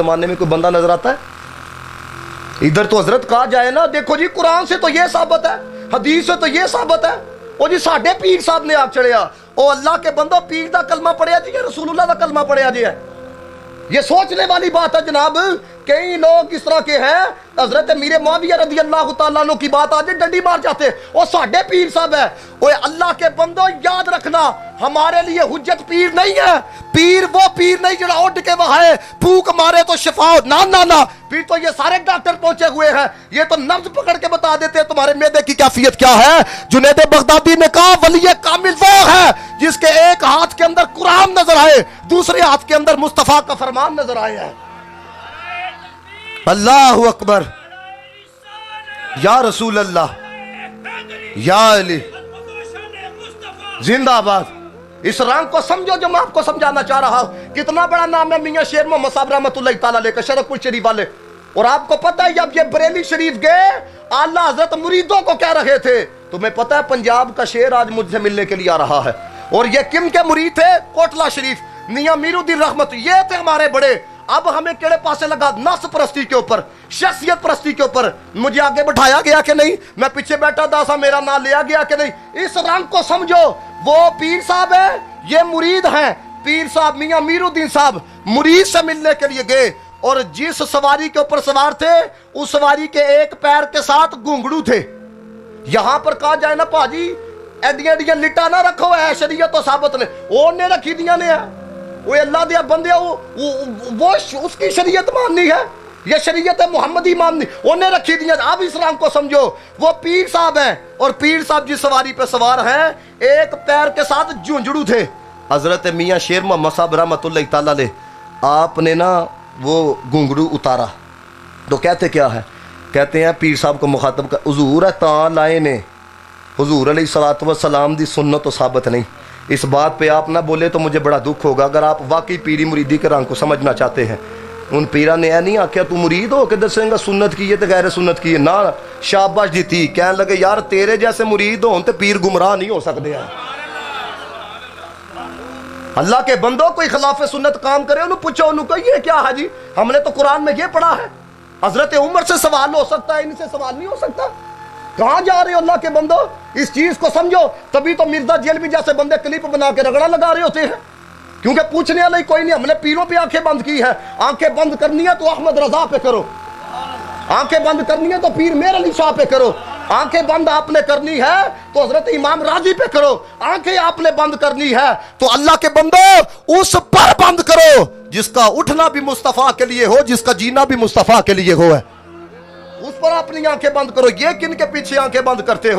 जमाने में कोई बंदा नजर आता है? इधर तो हजरत कहा जाए ना, देखो जी कुरान से तो ये साबित है, हदीस से तो ये साबित है। ओ जी साडे पीर साहब ने आप चढ़िया, ओ अल्लाह के बंदो पीर दा कलमा पढ़िया जी या रसूलुल्लाह दा कलमा पढ़िया जी है? ये सोचने वाली बात है जनाब। कई लोग इस तरह के हैं, हजरत मीरे मुआविया रज़ी अल्लाह तआला अन्हु की बात आ जाए डंडी मार जाते, ओ साडे पीर साहब है। ओए अल्लाह के बंदो याद रखना, हमारे लिए हुज्जत पीर नहीं है। पीर वो पीर नहीं जो उठ के वहां है फूक मारे तो शिफा हो, ना ना ना। फिर तो ये सारे डॉक्टर पहुंचे हुए हैं, ये तो नब्ज पकड़ के बता देते हैं तुम्हारे मैदे की कैफियत क्या है। जुनैद बगदादी ने कहा वली कामिल वो है जिसके एक हाथ के अंदर कुरान नजर आए, दूसरे हाथ के अंदर मुस्तफा का फरमान नजर आया है। अल्लाहु अकबर, या रसूल अल्लाह, या अली जिंदाबाद। इस रंग को समझो जो मैं आपको समझाना चाह रहा हूं। कितना बड़ा नाम है मियां शेर मोहम्मद साहब रहमतुल्लाह तआला लेकर शरफपुर शरीफ वाले। और आपको पता है जब ये बरेली शरीफ गए, आला हजरत मुरीदों को कह रहे थे, तुम्हें पता है पंजाब का शेर आज मुझसे मिलने के लिए आ रहा है। और ये किम के मुरीद थे? कोटला शरीफ मियां मीरुद्दीन रहमत, ये थे हमारे बड़े। अब हमें केड़े पासे लगा? नफ्स परस्ती के ऊपर, शख्सियत परस्ती के ऊपर। मुझे आगे बैठाया गया कि नहीं, मैं पीछे बैठा था, सा मेरा नाम लिया गया कि नहीं। इस रंग को समझो, वो पीर साहब है, ये मुरीद हैं। पीर साहब मियां मीरुद्दीन साहब मुरीद से मिलने के लिए गए, और जिस सवारी के ऊपर सवार थे उस सवारी के एक पैर के साथ घुंघरू थे। यहां पर कहा जाए ना भाजी एडिया एडिया लिटा ना रखो है, शरीयत तो साबित ने ओने रखी दिया ने है। वो अल्लाह दे बंदे वो उसकी शरीयत माननी है, ये शरीयत है मुहम्मदी माननी, उन्हें रखी दिया। अब इस रंग को समझो, वो पीर साहब हैं, और पीर साहब जिस सवारी पे सवार हैं एक पैर के साथ झुंझुड़ू थे। हजरत मियां शेर मोहम्मद साहब रहमतुल्लाह तआला अलैह, आपने ना वो घुंघरू उतारा तो कहते क्या है? कहते हैं पीर साहब को मुखातब कर, हुजूर है तां लाए ने, हुजूर अलैहिस्सलातु वस्सलाम दी सुन्नत तो साबित नहीं। इस बात पे आप ना बोले तो मुझे बड़ा दुख होगा। अगर आप वाकई पीरी मुरीदी के रंग को समझना चाहते हैं, उन पीरा ने यह नहीं आख्या तू मुरीद हो के दसेंगा सुन्नत की है तो गैर सुन्नत की है ना, शाबाश दी थी। कहने लगे यार तेरे जैसे मुरीद हो तो पीर गुमराह नहीं हो सकते हैं। अल्लाह के बंदो कोई खिलाफ सुन्नत काम करे उन्हें पूछो, उन्होंने ये क्या है जी, हमने तो कुरान में ये पढ़ा है। हजरत उमर से सवाल हो सकता है, इनसे सवाल नहीं हो सकता। कहां जा रहे हो अल्लाह के बंदो, इस चीज को समझो। तभी तो मिर्जा जेलवी जैसे बंदे क्लिप बना के रगड़ा लगा रहे होते हैं, क्योंकि पूछने वाला कोई नहीं। हमने पीरों पे आंखें बंद की है। आंखें बंद करनी है तो अहमद रजा पे करो, आंखें बंद करनी है तो पीर मेर अली शाह पे करो, आंखें बंद आपने करनी है तो हजरत इमाम राजी पे करो, आंखें आपने बंद करनी है तो अल्लाह के बंदो उस पर बंद करो जिसका उठना भी मुस्तफा के लिए हो, जिसका जीना भी मुस्तफा के लिए हो है, उस पर अपनी आंखें बंद करो। ये किन के पीछे आंखें बंद करते हो?